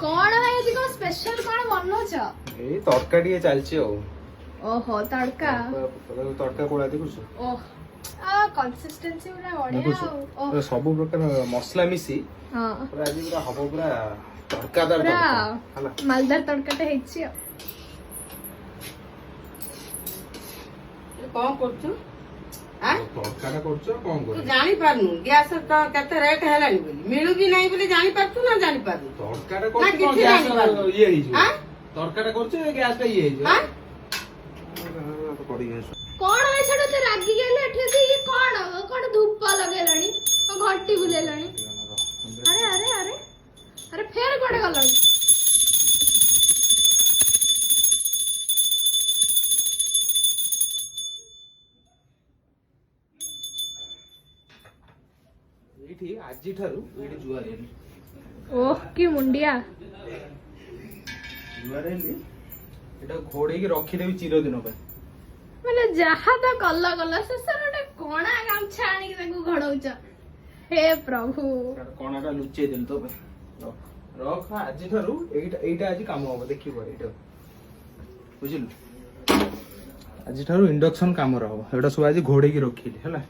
कौन है ये को स्पेशल कौन बनौछ ए तड़का टिए चलछि ओ ओहो तड़का तड़का कोला देखुछ ओह आ कंसिस्टेंसी पूरा बढ़िया ओह सब प्रकार मसला मिसी हां पूरा आज पूरा हबो पूरा तड़कादार पूरा तड़का हला मालदार तड़काटे हेछि कौन करछु आ तड़काटा करछ कोन तू कर जानी पारनु गैस तो केते रेट हेलानी बोली मिलु भी नहीं बोली जानी पारछु ना जानी पारनु तड़काटा ना करछ किछि जानी पारनु ये हिजो हां तड़काटा करछ गैसटा ये हिजो हां तो पड़ी गयो कौन है छड़ ते रागी गेले एठे से ये कौन धूप लगेलानी घंटी बुलेलानी अरे अरे अरे अरे फेर कोडे गलानी एठी आजी ठारू एठी जुआरेली ओह की मुंडिया जुआरेली एटा घोड़े की रखी देबी चिर दिन पे माने जहा तो कल्ला कल्ला से सर कोणा गामछा आनी ताकू घड़ौछ हे प्रभु कोणाटा लुचेई देल तो पे रख आजी ठारू एटा आज काम होबो देखि पर एटा बुझिलु आजी ठारू इंडक्शन काम रहबो एटा सब आज घोड़े की रखिली हला